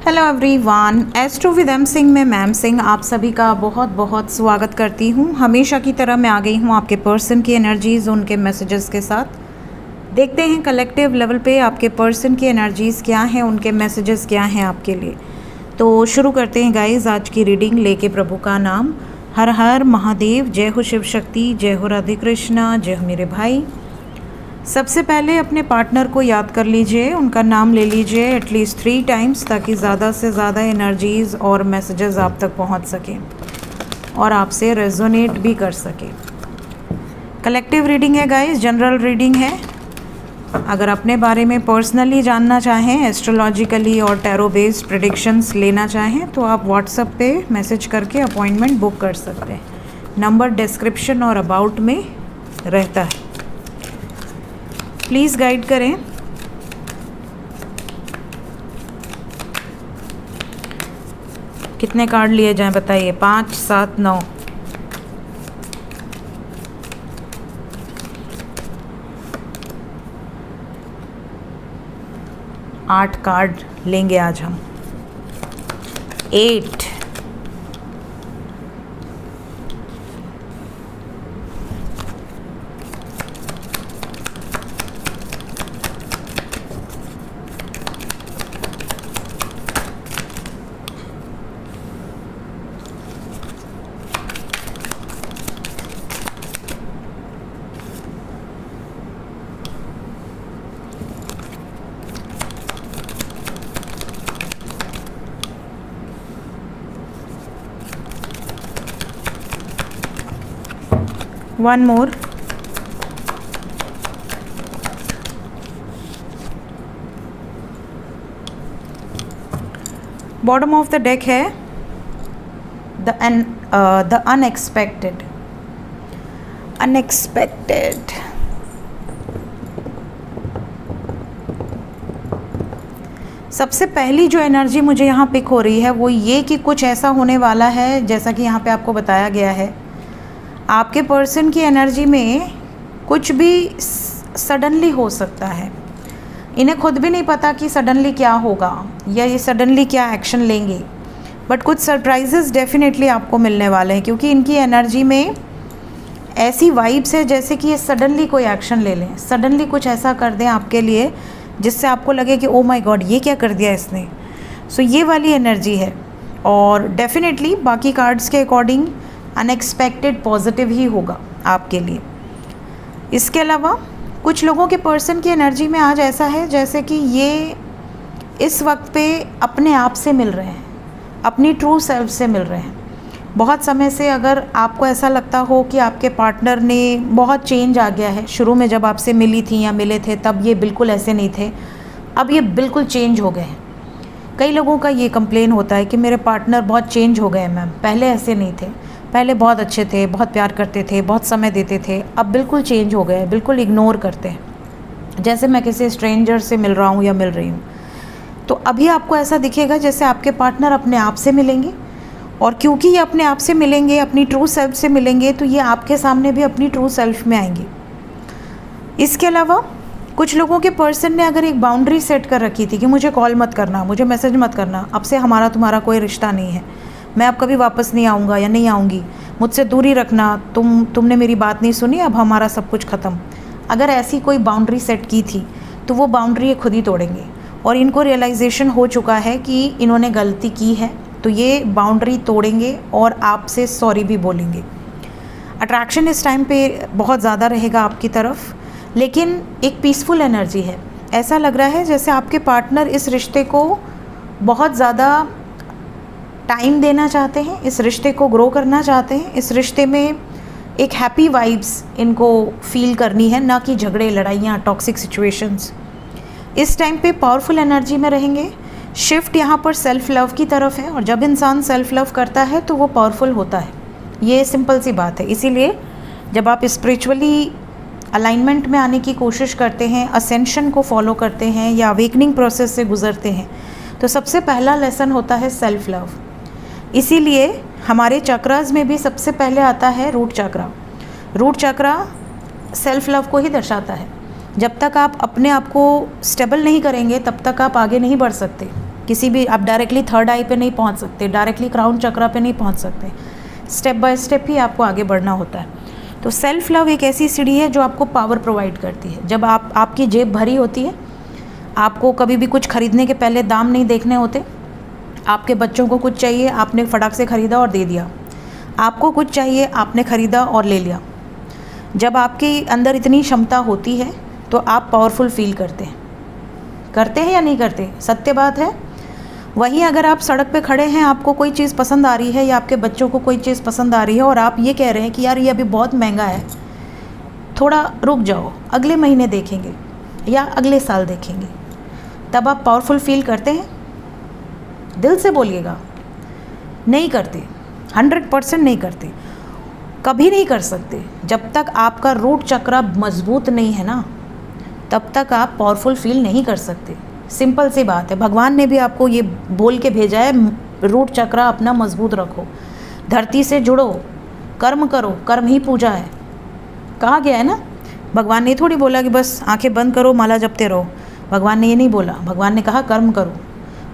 Hello everyone, astro with M Singh में ma'am Singh आप सभी का बहुत बहुत स्वागत करती हूँ। हमेशा की तरह मैं आ गई हूँ आपके पर्सन की एनर्जीज़ उनके मैसेजेस के साथ। देखते हैं कलेक्टिव लेवल पे आपके पर्सन की एनर्जीज़ क्या हैं, उनके मैसेजेस क्या हैं आपके लिए। तो शुरू करते हैं गाइज आज की रीडिंग लेके प्रभु का नाम। हर हर महादेव, जय हो शिव शक्ति, जय हो राधे कृष्णा, जय हो मेरे भाई। सबसे पहले अपने पार्टनर को याद कर लीजिए, उनका नाम ले लीजिए एटलीस्ट 3 टाइम्स ताकि ज़्यादा से ज़्यादा एनर्जीज़ और मैसेजेस आप तक पहुंच सकें और आपसे रेजोनेट भी कर सके। कलेक्टिव रीडिंग है गाइस, जनरल रीडिंग है। अगर अपने बारे में पर्सनली जानना चाहें, एस्ट्रोलॉजिकली और टैरो बेस्ड प्रेडिक्शंस लेना चाहें तो आप व्हाट्सएप पे मैसेज करके अपॉइंटमेंट बुक कर सकते हैं। नंबर डिस्क्रिप्शन और अबाउट में रहता है। प्लीज़ गाइड करें। कितने कार्ड लिए जाएं बताइए? 5, 7, 9। 8 कार्ड लेंगे आज हम। 8, 1 more, bottom of the deck है द अनएक्सपेक्टेड। सबसे पहली जो एनर्जी मुझे यहाँ पिक हो रही है वो ये कि कुछ ऐसा होने वाला है, जैसा कि यहाँ पे आपको बताया गया है। आपके पर्सन की एनर्जी में कुछ भी सडनली हो सकता है। इन्हें खुद भी नहीं पता कि सडनली क्या होगा या ये सडनली क्या एक्शन लेंगे, बट कुछ सरप्राइजेस डेफिनेटली आपको मिलने वाले हैं क्योंकि इनकी एनर्जी में ऐसी वाइब्स है जैसे कि ये सडनली कोई एक्शन ले लें, सडनली कुछ ऐसा कर दें आपके लिए जिससे आपको लगे कि ओ माय गॉड ये क्या कर दिया इसने। सो ये वाली एनर्जी है और डेफिनेटली बाकी कार्ड्स के अकॉर्डिंग अनएक्सपेक्टेड पॉजिटिव ही होगा आपके लिए। इसके अलावा कुछ लोगों के पर्सन की एनर्जी में आज ऐसा है जैसे कि ये इस वक्त पे अपने आप से मिल रहे हैं, अपनी ट्रू सेल्फ से मिल रहे हैं। बहुत समय से अगर आपको ऐसा लगता हो कि आपके पार्टनर ने बहुत चेंज आ गया है, शुरू में जब आपसे मिली थी या मिले थे तब ये बिल्कुल ऐसे नहीं थे, अब ये बिल्कुल चेंज हो गए हैं। कई लोगों का ये कंप्लेन होता है कि मेरे पार्टनर बहुत चेंज हो गए मैम, पहले ऐसे नहीं थे, पहले बहुत अच्छे थे, बहुत प्यार करते थे, बहुत समय देते थे, अब बिल्कुल चेंज हो गए, बिल्कुल इग्नोर करते हैं, जैसे मैं किसी स्ट्रेंजर से मिल रहा हूँ या मिल रही हूँ। तो अभी आपको ऐसा दिखेगा जैसे आपके पार्टनर अपने आप से मिलेंगे और क्योंकि ये अपने आप से मिलेंगे, अपनी ट्रू सेल्फ से मिलेंगे, तो ये आपके सामने भी अपनी ट्रू सेल्फ में आएंगे। इसके अलावा कुछ लोगों के पर्सन ने अगर एक बाउंड्री सेट कर रखी थी कि मुझे कॉल मत करना, मुझे मैसेज मत करना, अब से हमारा तुम्हारा कोई रिश्ता नहीं है, मैं अब कभी वापस नहीं आऊँगा या नहीं आऊँगी, मुझसे दूरी रखना, तुमने मेरी बात नहीं सुनी, अब हमारा सब कुछ ख़त्म। अगर ऐसी कोई बाउंड्री सेट की थी तो वो बाउंड्री ये खुद ही तोड़ेंगे और इनको रियलाइजेशन हो चुका है कि इन्होंने गलती की है, तो ये बाउंड्री तोड़ेंगे और आपसे सॉरी भी बोलेंगे। अट्रैक्शन इस टाइम पे बहुत ज़्यादा रहेगा आपकी तरफ, लेकिन एक पीसफुल एनर्जी है। ऐसा लग रहा है जैसे आपके पार्टनर इस रिश्ते को बहुत ज़्यादा टाइम देना चाहते हैं, इस रिश्ते को ग्रो करना चाहते हैं, इस रिश्ते में एक हैप्पी वाइब्स इनको फील करनी है, ना कि झगड़े, लड़ाइयाँ, टॉक्सिक सिचुएशंस। इस टाइम पे पावरफुल एनर्जी में रहेंगे। शिफ्ट यहाँ पर सेल्फ लव की तरफ है और जब इंसान सेल्फ लव करता है तो वो पावरफुल होता है, ये सिंपल सी बात है। इसीलिए जब आप स्पिरिचुअली अलाइनमेंट में आने की कोशिश करते हैं, असेंशन को फॉलो करते हैं या अवेकनिंग प्रोसेस से गुजरते हैं, तो सबसे पहला लेसन होता है सेल्फ लव। इसीलिए हमारे चक्रास में भी सबसे पहले आता है रूट चक्रा। रूट चक्रा सेल्फ लव को ही दर्शाता है। जब तक आप अपने आप को स्टेबल नहीं करेंगे तब तक आप आगे नहीं बढ़ सकते। किसी भी आप डायरेक्टली थर्ड आई पे नहीं पहुंच सकते, डायरेक्टली क्राउन चक्रा पे नहीं पहुंच सकते, स्टेप बाय स्टेप ही आपको आगे बढ़ना होता है। तो सेल्फ लव एक ऐसी सीढ़ी है जो आपको पावर प्रोवाइड करती है। जब आपकी जेब भरी होती है, आपको कभी भी कुछ खरीदने के पहले दाम नहीं देखने होते, आपके बच्चों को कुछ चाहिए, आपने फटाक से ख़रीदा और दे दिया, आपको कुछ चाहिए, आपने ख़रीदा और ले लिया। जब आपके अंदर इतनी क्षमता होती है तो आप पावरफुल फील करते हैं या नहीं करते? सत्य बात है। वहीं अगर आप सड़क पे खड़े हैं, आपको कोई चीज़ पसंद आ रही है या आपके बच्चों को कोई चीज़ पसंद आ रही है और आप ये कह रहे हैं कि यार ये अभी बहुत महंगा है, थोड़ा रुक जाओ, अगले महीने देखेंगे या अगले साल देखेंगे, तब आप पावरफुल फील करते हैं? दिल से बोलिएगा, नहीं करते, 100% नहीं करते, कभी नहीं कर सकते। जब तक आपका रूट चक्र मजबूत नहीं है ना, तब तक आप पावरफुल फील नहीं कर सकते। सिंपल सी बात है। भगवान ने भी आपको ये बोल के भेजा है, रूट चक्र अपना मजबूत रखो, धरती से जुड़ो, कर्म करो, कर्म ही पूजा है, कहा गया है ना। भगवान ने थोड़ी बोला कि बस आंखें बंद करो माला जपते रहो, भगवान ने ये नहीं बोला। भगवान ने कहा कर्म करो,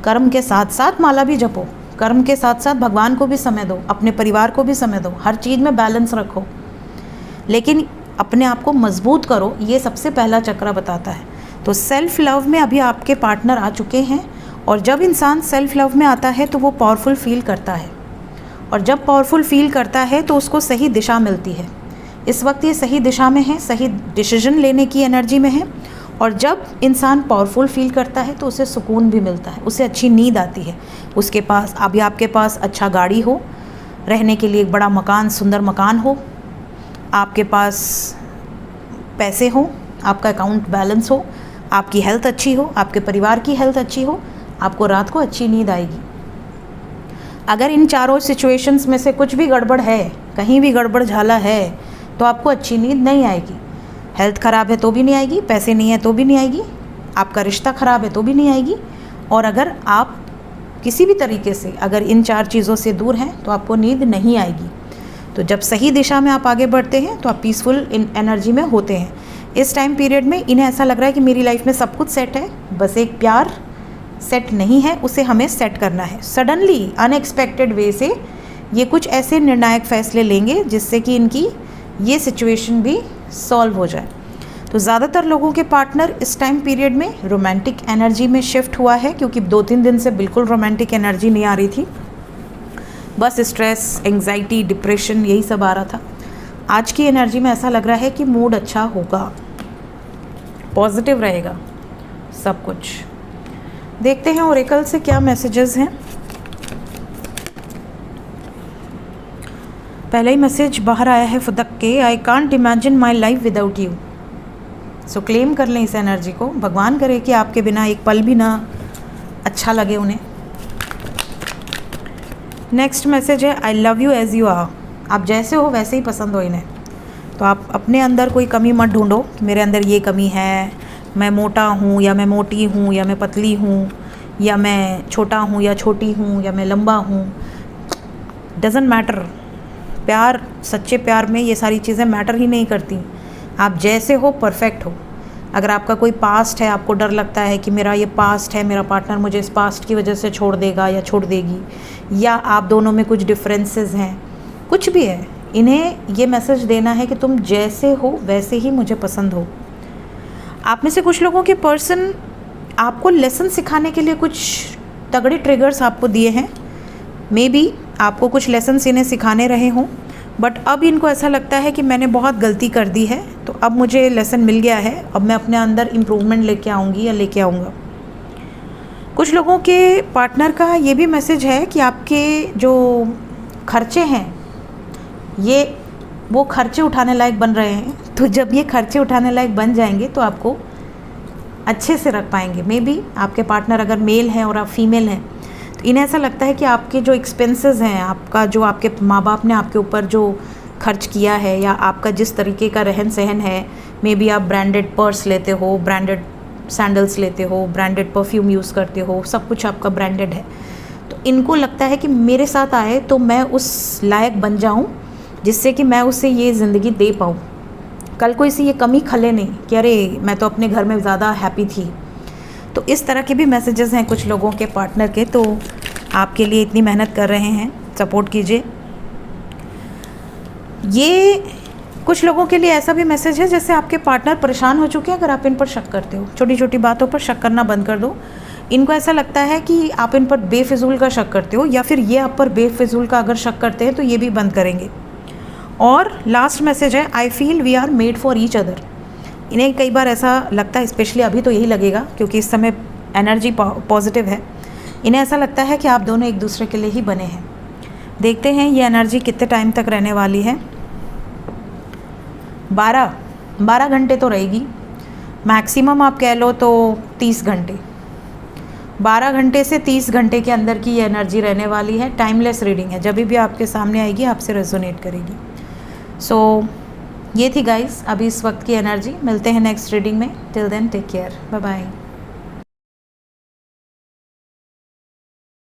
कर्म के साथ साथ माला भी जपो, कर्म के साथ साथ भगवान को भी समय दो, अपने परिवार को भी समय दो, हर चीज़ में बैलेंस रखो, लेकिन अपने आप को मजबूत करो। ये सबसे पहला चक्र बताता है। तो सेल्फ लव में अभी आपके पार्टनर आ चुके हैं, और जब इंसान सेल्फ लव में आता है तो वो पावरफुल फील करता है, और जब पावरफुल फील करता है तो उसको सही दिशा मिलती है। इस वक्त ये सही दिशा में है, सही डिसीजन लेने की एनर्जी में है, और जब इंसान पावरफुल फील करता है तो उसे सुकून भी मिलता है, उसे अच्छी नींद आती है। उसके पास अभी आपके पास अच्छा गाड़ी हो, रहने के लिए एक बड़ा मकान, सुंदर मकान हो, आपके पास पैसे हो, आपका अकाउंट बैलेंस हो, आपकी हेल्थ अच्छी हो, आपके परिवार की हेल्थ अच्छी हो, आपको रात को अच्छी नींद आएगी। अगर इन चारों सिचुएशंस में से कुछ भी गड़बड़ है, कहीं भी गड़बड़ झाला है, तो आपको अच्छी नींद नहीं आएगी। हेल्थ ख़राब है तो भी नहीं आएगी, पैसे नहीं है तो भी नहीं आएगी, आपका रिश्ता ख़राब है तो भी नहीं आएगी, और अगर आप किसी भी तरीके से अगर इन चार चीज़ों से दूर हैं तो आपको नींद नहीं आएगी। तो जब सही दिशा में आप आगे बढ़ते हैं तो आप पीसफुल एनर्जी में होते हैं। इस टाइम पीरियड में इन्हें ऐसा लग रहा है कि मेरी लाइफ में सब कुछ सेट है, बस एक प्यार सेट नहीं है, उसे हमें सेट करना है। सडनली अनएक्सपेक्टेड वे से ये कुछ ऐसे निर्णायक फैसले लेंगे जिससे कि इनकी ये सिचुएशन भी सॉल्व हो जाए। तो ज़्यादातर लोगों के पार्टनर इस टाइम पीरियड में रोमांटिक एनर्जी में शिफ्ट हुआ है, क्योंकि 2-3 दिन से बिल्कुल रोमांटिक एनर्जी नहीं आ रही थी, बस स्ट्रेस, एंग्जाइटी, डिप्रेशन यही सब आ रहा था। आज की एनर्जी में ऐसा लग रहा है कि मूड अच्छा होगा, पॉजिटिव रहेगा सब कुछ। देखते हैं ओरेकल से क्या मैसेजेस हैं। पहला ही मैसेज बाहर आया है फुदक के, I can't imagine my life without you. So claim कर लें इस एनर्जी को। भगवान करे कि आपके बिना एक पल भी ना अच्छा लगे उन्हें। नेक्स्ट मैसेज है, I love you as you are. आप जैसे हो वैसे ही पसंद हो इन्हें। तो आप अपने अंदर कोई कमी मत ढूंढो कि मेरे अंदर ये कमी है, मैं मोटा हूँ या मैं मोटी हूँ या मैं पतली हूँ या मैं छोटा हूँ या छोटी हूँ या मैं लंबा हूँ। Doesn't matter. प्यार, सच्चे प्यार में ये सारी चीज़ें मैटर ही नहीं करती। आप जैसे हो परफेक्ट हो। अगर आपका कोई पास्ट है, आपको डर लगता है कि मेरा ये पास्ट है, मेरा पार्टनर मुझे इस पास्ट की वजह से छोड़ देगा या छोड़ देगी, या आप दोनों में कुछ डिफरेंसेस हैं, कुछ भी है, इन्हें ये मैसेज देना है कि तुम जैसे हो वैसे ही मुझे पसंद हो। आप में से कुछ लोगों के पर्सन आपको लेसन सिखाने के लिए कुछ तगड़े ट्रिगर्स आपको दिए हैं। मे बी आपको कुछ लेसन्स इन्हें सिखाने रहे हों, बट अब इनको ऐसा लगता है कि मैंने बहुत गलती कर दी है, तो अब मुझे लेसन मिल गया है, अब मैं अपने अंदर इम्प्रूवमेंट लेके आऊँगी या लेके आऊँगा। कुछ लोगों के पार्टनर का ये भी मैसेज है कि आपके जो खर्चे हैं ये वो खर्चे उठाने लायक बन रहे हैं, तो जब ये खर्चे उठाने लायक बन जाएंगे तो आपको अच्छे से रख पाएंगे। मे बी आपके पार्टनर अगर मेल हैं और आप फीमेल हैं, तो इन्हें ऐसा लगता है कि आपके जो एक्सपेंसेस हैं, आपका जो आपके माँ बाप ने आपके ऊपर जो खर्च किया है, या आपका जिस तरीके का रहन सहन है, मे बी आप ब्रांडेड पर्स लेते हो, ब्रांडेड सैंडल्स लेते हो, ब्रांडेड परफ्यूम यूज़ करते हो, सब कुछ आपका ब्रांडेड है, तो इनको लगता है कि मेरे साथ आए तो मैं उस लायक बन जाऊँ जिससे कि मैं उसे ये ज़िंदगी दे पाऊँ। कल को इसे ये कमी खले नहीं कि अरे मैं तो अपने घर में ज़्यादा हैप्पी थी, तो इस तरह के भी मैसेजेस हैं कुछ लोगों के पार्टनर के, तो आपके लिए इतनी मेहनत कर रहे हैं, सपोर्ट कीजिए। ये कुछ लोगों के लिए ऐसा भी मैसेज है जैसे आपके पार्टनर परेशान हो चुके हैं। अगर आप इन पर शक करते हो, छोटी छोटी बातों पर शक करना बंद कर दो। इनको ऐसा लगता है कि आप इन पर बेफिजूल का शक करते हो, या फिर ये आप पर बेफिजूल का अगर शक करते हैं तो ये भी बंद करेंगे। और लास्ट मैसेज है, I feel we are made for each other. इन्हें कई बार ऐसा लगता है, स्पेशली अभी तो यही लगेगा क्योंकि इस समय एनर्जी पॉजिटिव है। इन्हें ऐसा लगता है कि आप दोनों एक दूसरे के लिए ही बने हैं। देखते हैं ये एनर्जी कितने टाइम तक रहने वाली है। 12 घंटे तो रहेगी, मैक्सिमम आप कह लो तो 30 घंटे। 12 घंटे से 30 घंटे के अंदर की ये एनर्जी रहने वाली है। टाइमलेस रीडिंग है, जब भी आपके सामने आएगी आपसे रेजोनेट करेगी। सो ये थी गाइस अभी इस वक्त की एनर्जी। मिलते हैं नेक्स्ट रीडिंग में। Till then take care, bye bye.